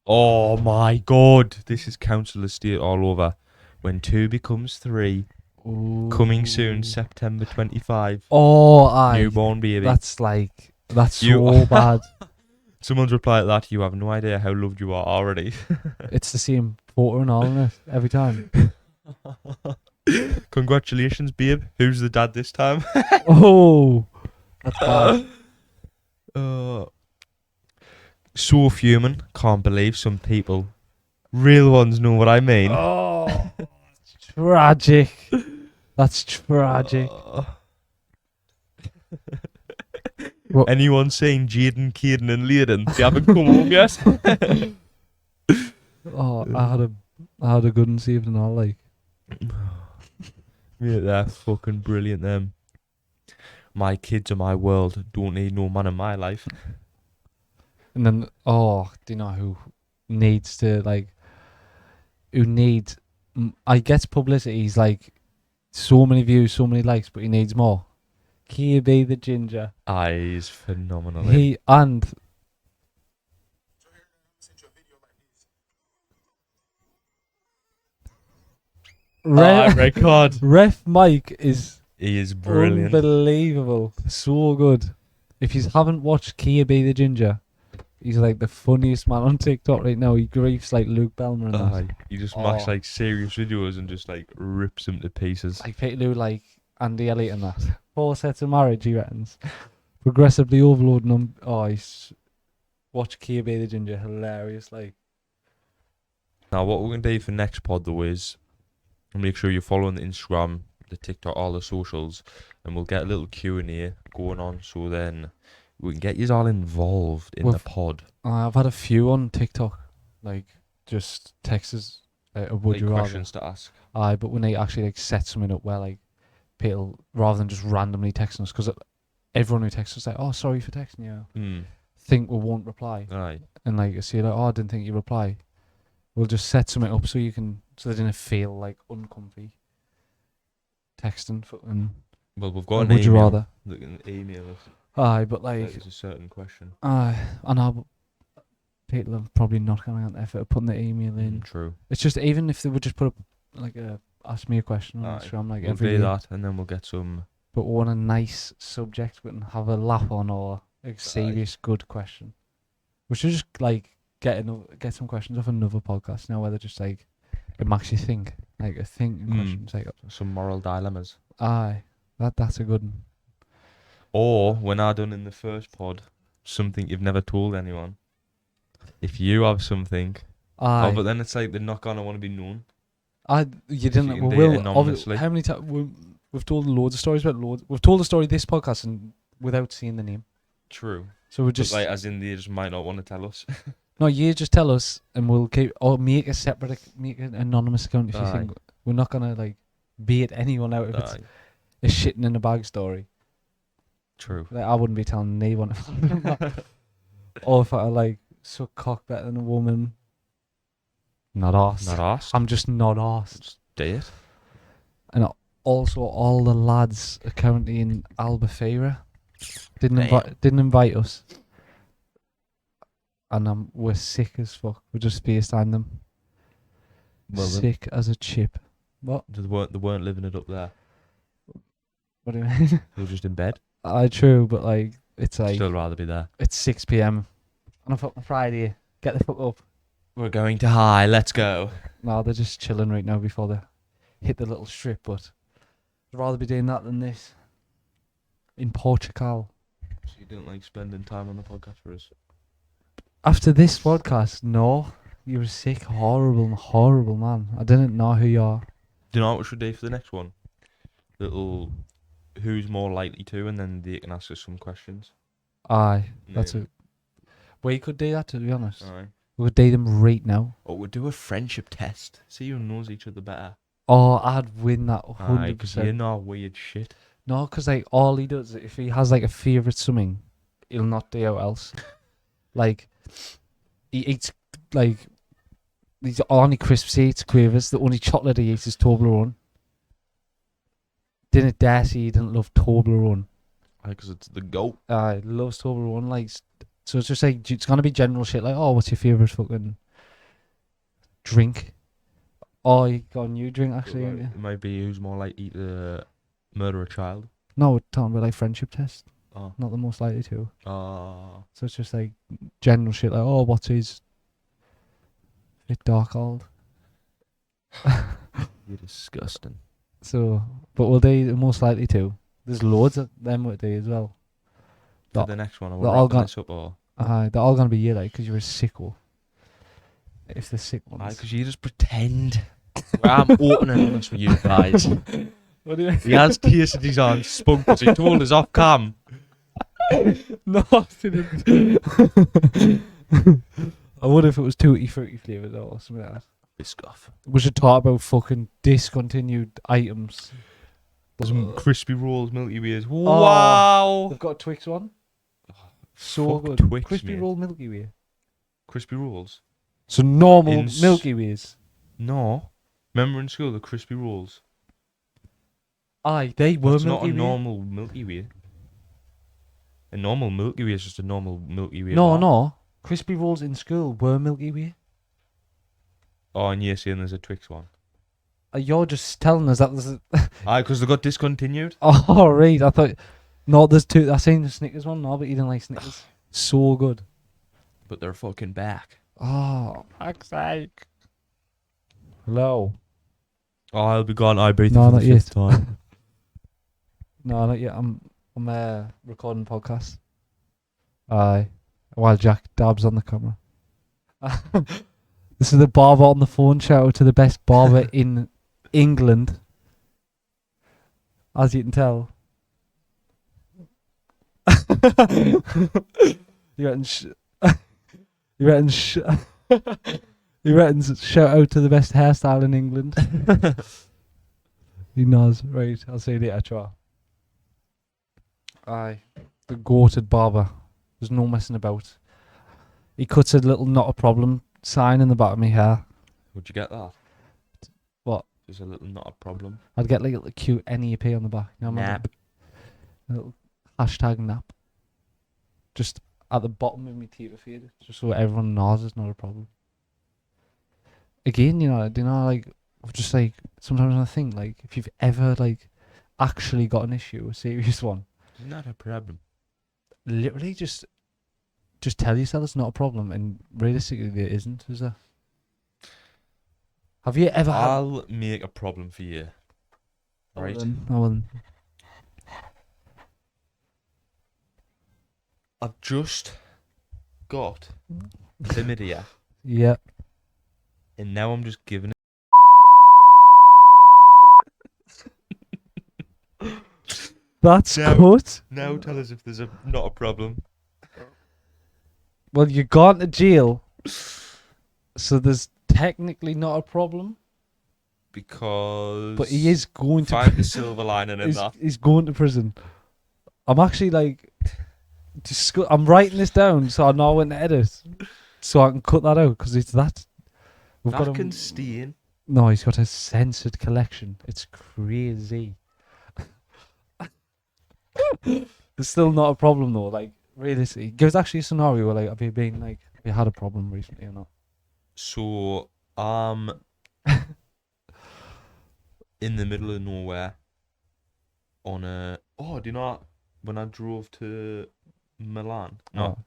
Oh my god. This is council estate all over. When 2 becomes 3. Ooh. Coming soon, September 25. Oh, aye. Newborn baby. That's so bad. Someone's reply to that, you have no idea how loved you are already. It's the same photo and all, isn't it? Every time. Congratulations, babe. Who's the dad this time? Oh, that's bad. So fuming. Can't believe some people, real ones, know what I mean. Oh, tragic. That's tragic. Well, Anyone saying Jaden, Caden and Layden? They haven't come home yet. oh, I had a good one saved and all, like. Yeah, they're fucking brilliant, them. My kids are my world. Don't need no man in my life. And then, do you know who needs to, like, I guess publicity, he's like, so many views, so many likes, but he needs more. Kia be the ginger. He's phenomenal. Record. Ref Mike is He is brilliant. unbelievable. So good. If you haven't watched Kia be the ginger, he's like the funniest man on TikTok right now. He griefs like Luke Belmer and that. He just makes like serious videos and just like rips them to pieces. Like Peterloo, like Andy Elliott and that. 4 sets of marriage, he reckons. Progressively overloading them. Oh, he's Watch Kirby the Ginger, hilarious. Like, Now, what we're going to do for next pod, though, is make sure you're following the Instagram, the TikTok, all the socials, and we'll get a little Q&A going on, so then we can get you all involved in the pod. I've had a few on TikTok, like, just texts, would you rather? Questions to ask. But when they actually, like, set something up where, like, people, rather than just randomly texting us, because everyone who texts us, like, oh, sorry for texting you, think we won't reply. Aye. And, like, see, like, oh, I didn't think you reply. We'll just set something up so you can, so they didn't feel, like, uncomfy texting. Well, we've got an would email. you rather? Look, an email us. But, like, There's a certain question. I know people are probably not going to get the effort of putting the email in. True. It's just, even if they would just put up, like, ask me a question on Instagram, like, we'll every do year. that, and then we'll get some. But we want a nice subject we can have a laugh on, or a serious good question. We should just, like, get some questions off another podcast now, where they're just, like, it makes you think, like, a thinking question. Like, some moral dilemmas. That's a good one. Or, when I done in the first pod, something you've never told anyone. If you have something, but then it's like they're not gonna want to be known. You didn't. You will anonymously. How many times we've told loads of stories about loads. We've told a story this podcast and without seeing the name. True. So we just, like, as in, they just might not want to tell us. No, you just tell us, and we'll keep, or make an anonymous account if you think. We're not gonna, like, bait anyone out if it's a shitting in a bag story. True. Like, I wouldn't be telling anyone. Or if I, like, suck cock better than a woman. Not asked. Not asked. I'm just not asked. Just do it. And also, all the lads are currently in Albufeira. Didn't invite us. And we're sick as fuck. We just FaceTime them. Well, sick as a chip. What? They weren't living it up there. What do you mean? They were just in bed. True, but, like, it's like, still rather be there. It's 6 p.m. on a fucking Friday. Get the fuck up. We're going to high. Let's go. No, they're just chilling right now before they hit the little strip. But I'd rather be doing that than this. In Portugal. So you don't like spending time on the podcast for us? After this podcast, no. You were sick, horrible man. I didn't know who you are. Do you know what we should do for the next one? Little who's more likely to, and then they can ask us some questions. That's it. We could do that, to be honest. Aye. We could do them right now. Or we'll do a friendship test. See who knows each other better. Oh, I'd win that 100%. Because you're not weird shit. No, because, like, all he does, if he has, like, a favourite something, he'll not do out else. Like, he eats, like, these only crisps he eats Quavers. The only chocolate he eats is Toblerone. Didn't dare say he didn't love Toblerone. Because it's the goat. He loves Toblerone. Like, so it's just like, it's gonna be general shit. Like, oh, what's your favourite fucking drink? Oh, you got a new drink actually. It might be who's more likely to murder a child. No, we're talking about, like, friendship test. Oh. Not the most likely to. Oh. So it's just like general shit. Like, oh, what's his bit dark old? You're disgusting. So, but we'll do the most likely to. There's loads of them with day as well. For the next one, I they're all will this up or. They're all gonna be you, like, because you're a sicko. If the sick ones. Because you just pretend. I'm open and honest with you guys. What do you? He has tasted his own spunk because he told us off cam. No, I didn't. I wonder if it was tutti fruity flavoured or something like that. Biscoff. We should talk about fucking discontinued items. Some crispy rolls, Milky Ways. Wow! They've got a Twix one. So Fuck good. Twix, Crispy mate. roll Milky Way. Crispy rolls? So normal Milky Ways. No. Remember in school the crispy rolls? Aye, they were That's Milky Way. not a normal Milky Way. A normal Milky Way is just a normal Milky Way. No. Crispy rolls in school were Milky Way. Oh, and you're saying there's a Twix one. You're just telling us that there's Aye, because they got discontinued. Oh, right. I thought... No, there's two. I seen the Snickers one, no, but you didn't like Snickers. So good. But they're fucking back. Oh, fuck's sake. Hello. Oh, I'll be gone. I breathe No, for not the yet. fifth time. No, not yet. I'm recording podcast. Aye. while Jack dabs on the camera. This is the barber on the phone. Shout out to the best barber in England, as you can tell. You reckon? You reckon? You reckon? Shout out to the best hairstyle in England. He knows, right? I'll say later, try. Aye, the goated barber. There's no messing about. He cuts a little not a problem sign in the back of my hair. Would you get that? What? Just a little not a problem. I'd get like a little cute NEP on the back. You know what I mean? Nap. A little hashtag nap. Just at the bottom of my Twitter feed, just so everyone knows it's not a problem. Again, you know, like, just like, sometimes I think, like, if you've ever, like, actually got an issue, a serious one. Not a problem. Literally just tell yourself it's not a problem, and realistically it isn't, is there? Have you ever had... I'll make a problem for you. Right? I've just got chlamydia. Yeah. And now I'm just giving it. That's cut. Now tell us if there's not a problem. Well, you're gone to jail, so there's technically not a problem. Because... But he is going to... Find the silver lining in that. He's going to prison. I'm actually, like... I'm writing this down so I know when to edit. So I can cut that out, because it's that... That can stay in. No, he's got a censored collection. It's crazy. It's still not a problem, though. Like, realistically. There's actually a scenario where, like, have you had a problem recently or not? So, in the middle of nowhere on a... Oh, do you know when I drove to Milan? No.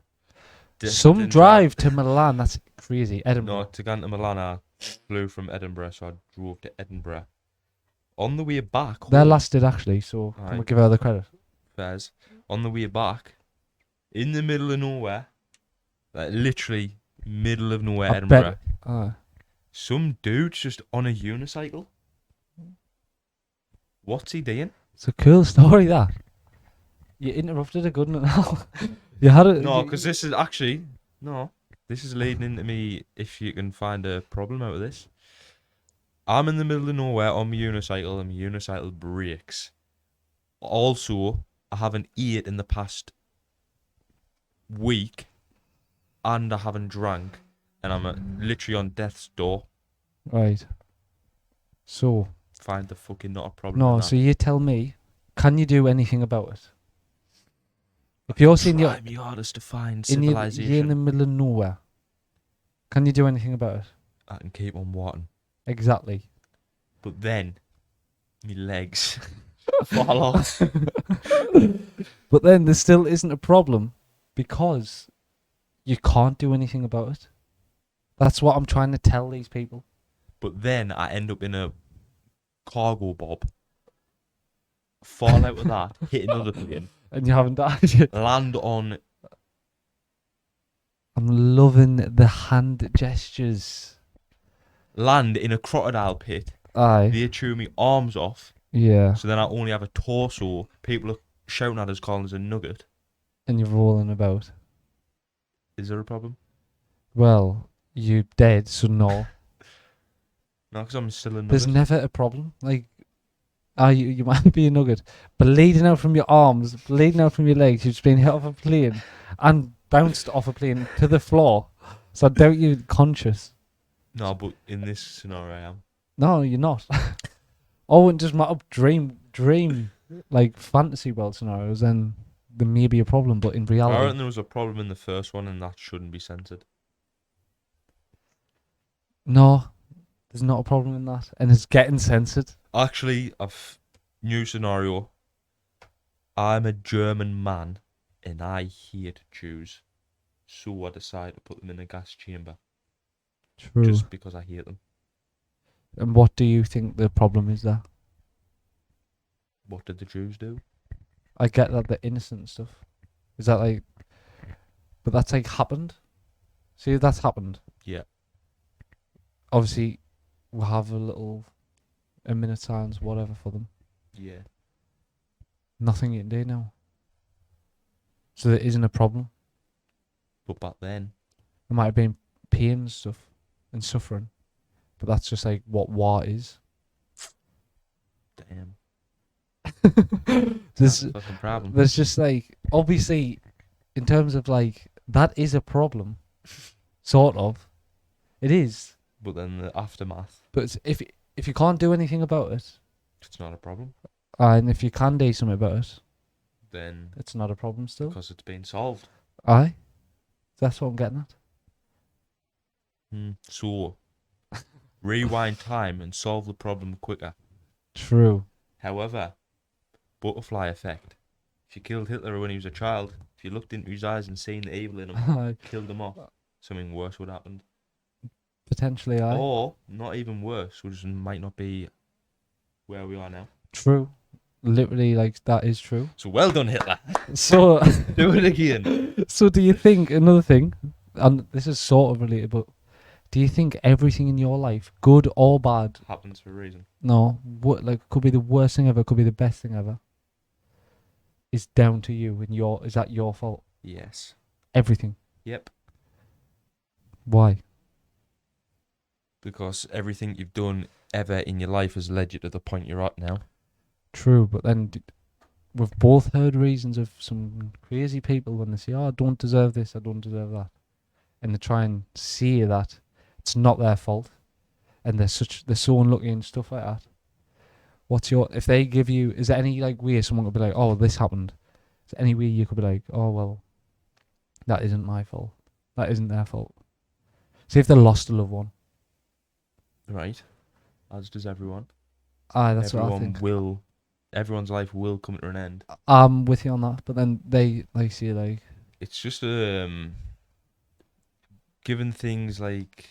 Some drive to Milan, that's crazy. Edinburgh. No, to go to Milan, I flew from Edinburgh, so I drove to Edinburgh. On the way back... They're lasted, actually, so can we give her the credit? Fairs. On the way back, in the middle of nowhere, like literally middle of nowhere, Edinburgh, some dude's just on a unicycle. What's he doing? It's a cool story, that. You interrupted a good one now. You had it. No, because this is actually... No, this is leading into me if you can find a problem out of this. I'm in the middle of nowhere on my unicycle and my unicycle breaks. Also, I haven't eaten in the past week and I haven't drank and I'm literally on death's door. Right. So... Find the fucking not a problem. No, so you tell me, can you do anything about it? If you're seeing your... Try my hardest to find civilization. You're in the middle of nowhere. Can you do anything about it? I can keep on walking. Exactly. But then, my legs fall off. But then there still isn't a problem because you can't do anything about it. That's what I'm trying to tell these people. But then I end up in a cargo bob, fall out of that, hit another plane. And you haven't died yet. Land on... I'm loving the hand gestures. Land in a crocodile pit. Aye. They chew me arms off. Yeah. So then I only have a torso. People are shouting at us, calling us a nugget. And you're rolling about. Is there a problem? Well, you're dead, so no. No, because I'm still a nugget. There's never a problem. Like, you might be a nugget. Bleeding out from your arms, bleeding out from your legs. You've just been hit off a plane and bounced off a plane to the floor. So I doubt you're conscious. No, but in this scenario I am. No, you're not. Oh, and just matter dream, like fantasy world scenarios, then there may be a problem, but in reality... I reckon there was a problem in the first one and that shouldn't be censored. No, there's not a problem in that. And it's getting censored. Actually, new scenario. I'm a German man and I hate Jews. So I decided to put them in a gas chamber. True. Just because I hate them. And what do you think the problem is there? What did the Jews do? I get that they're innocent and stuff. Is that like... But that's like happened. See, that's happened. Yeah. Obviously, we'll have a minute silence, whatever, for them. Yeah. Nothing you can do now. So there isn't a problem. But back then, There might have been pain and stuff and suffering, but that's just like what war is. damn. There's That's a fucking problem. there's just like, obviously, in terms of like, that is a problem, sort of. It is, But then the aftermath, but if you can't do anything about it, it's not a problem. and if you can do something about it, Then it's not a problem still. because it's been solved. Aye, that's what I'm getting at. So, rewind time and solve the problem quicker. True. However, butterfly effect. If you killed Hitler when he was a child, if you looked into his eyes and seen the evil in him, Aye. killed him off, something worse would happen. Potentially, aye. Or, not even worse, we just might not be where we are now. True. Literally, like, that is true. So well done, Hitler. So, Do it again. so do you think, another thing, and this is sort of related, but do you think everything in your life, good or bad, Happens for a reason. no, what, like, could be the worst thing ever, could be the best thing ever, is down to you, and is that your fault? Yes. Everything. Yep. Why? Because everything you've done ever in your life has led you to the point you're at now. True, but then we've both heard reasons of some crazy people when they say, "Oh, I don't deserve this, I don't deserve that," and they try and see that it's not their fault, and they're so unlucky and stuff like that. If they give you, is there any like way someone could be like, "Oh, this happened"? Is there any way you could be like, "Oh, well, that isn't my fault, that isn't their fault"? See if they lost a loved one. Right. As does everyone. Aye, that's what I think. Everyone's life will come to an end. I'm with you on that, but then they see like, It's just given things like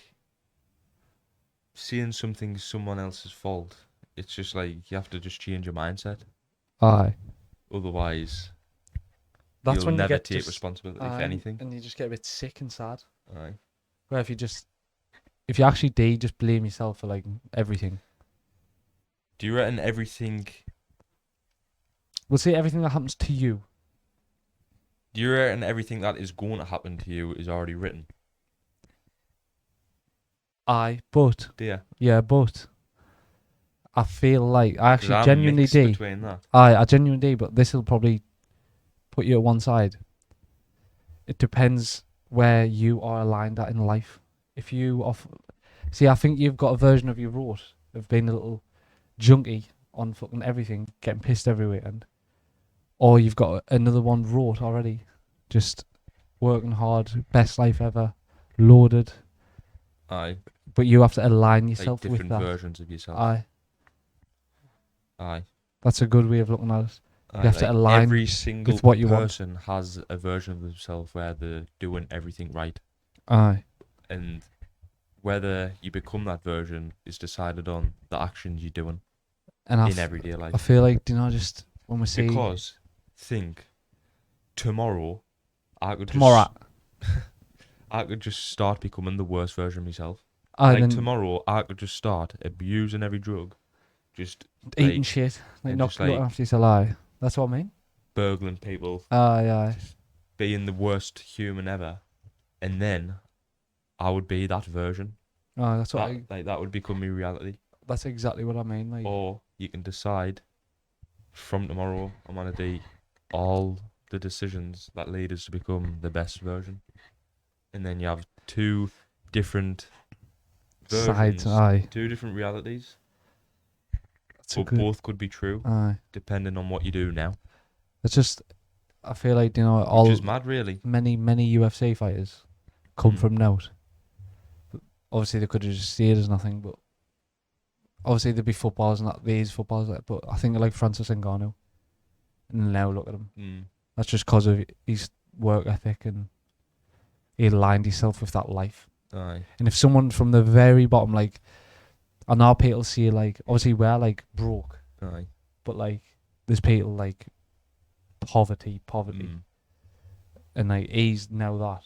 seeing something someone else's fault. It's just like you have to just change your mindset. aye. Otherwise, That's you'll when never you get take responsibility for anything. and you just get a bit sick and sad. Aye. Where if you actually do just blame yourself for like everything. Do you reckon everything? We'll say everything that happens to you. Do you reckon everything that is going to happen to you is already written? Aye, but Do you? yeah, but I feel like I 'Cause actually I'm genuinely mixed do. between that. I genuinely do, but this will probably put you at one side. It depends where you are aligned at in life. If you see, I think you've got a version of your rot of being a little junkie on fucking everything, getting pissed every weekend, or you've got another one wrote already, just working hard, best life ever, loaded. Aye. But you have to align Like yourself with different that. versions of yourself. Aye, Aye. that's a good way of looking at it. Aye, have to like align every single with what you want. person has a version of themselves where they're doing everything right, Aye, and whether you become that version is decided on the actions you're doing and in everyday life. I feel like, just when we say Because think tomorrow, I could just start becoming the worst version of myself. Like tomorrow, I could just start abusing every drug, just eating like, shit, like and not just, looking like, after yourself. Aye, that's what I mean. burgling people, Aye. being the worst human ever, and then I would be that version. Aye, that's what. That would become my reality. That's exactly what I mean. Like, Or you can decide from tomorrow I'm gonna do all the decisions that lead us to become the best version, and then you have two different versions, sides. Aye, two different realities, that's but both could be true Aye, depending on what you do now. it's just. I feel like Which is mad, really. Many UFC fighters come Mm. from nout. Obviously, they could have just stayed as nothing, but obviously there'd be footballers and that. These footballers, but I think like Francis Ngannou, and now look at him. Mm. That's just because of his work ethic, and he aligned himself with that life. Aye. And if someone from the very bottom, like, I know people see like, obviously we're like broke, Aye. but like there's people like poverty. Mm. and like he's now that.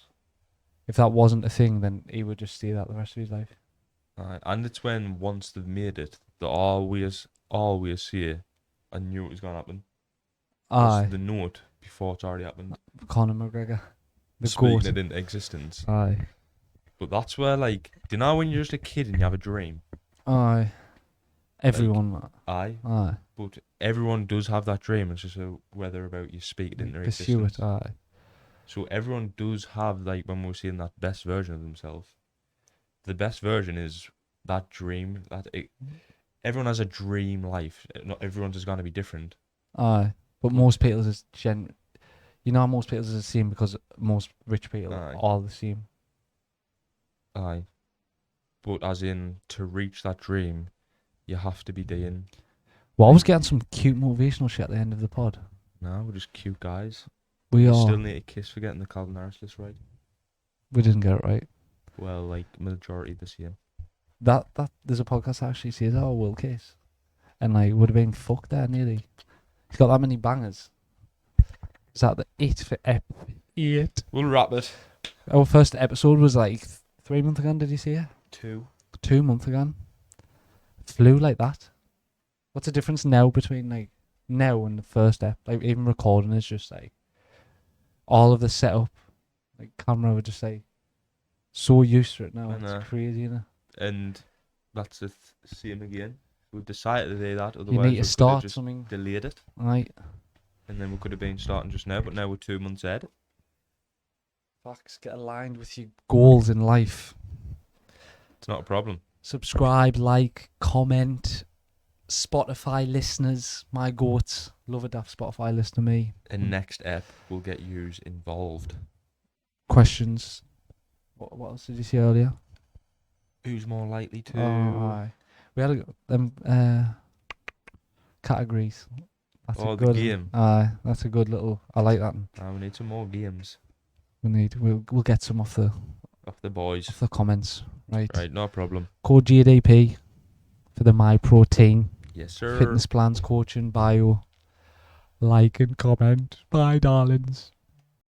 If that wasn't a thing, then he would just stay that the rest of his life. And it's when once they've made it, they always say, "I knew it was gonna happen." Aye, The note before it's already happened. Conor McGregor, the Speaking goat. it into existence. Aye, But that's where, like, do you know when you're just a kid and you have a dream? aye. Everyone. Aye. Aye. But everyone does have that dream. It's just whether about you speak it into Pursue existence. it. Aye. So everyone does have, like, when we're seeing that best version of themselves. The best version is that dream. Everyone has a dream life. Not everyone's is going to be different. Aye. But most people's is you know, most people's is the same because most rich people are all the same. Aye. But as in, to reach that dream, you have to be doing. Well, I was getting some cute motivational shit at the end of the pod. No, we're just cute guys. We are. Still need a kiss for getting the Calvin Harris list right. We didn't get it right. Well, like, majority the same. That there's a podcast that actually says, "Oh, Will Kiss," and like would have been fucked there nearly. He's got that many bangers. Is that the 8 for ep? 8. We'll wrap it. Our first episode was like 3 months ago. Did you see it? 2 months ago. Flew like that. What's the difference now between like now and the first ep? Like even recording is just like all of the setup, like camera would just say so used to it now. It's crazy, isn't it? And that's the same again. We decided to do that. Otherwise, you need to start just something. Delayed it. Right. And then we could have been starting just now, but now we're 2 months ahead. Facts, get aligned with your goals in life. It's not a problem. Subscribe, like, comment. Spotify listeners, my goats. Love a daft Spotify listener, me. And next ep, we'll get yous involved. Questions. What else did you see earlier? Who's more likely to? Oh, aye. We had categories. That's a good the game. Aye, that's a good little. I like that. We need some more games. We'll get some off the boys. Off the comments. Right. Right, no problem. Code GDP for the My Protein. Yes, sir. Fitness plans, coaching, bio. Like and comment. Bye, darlings.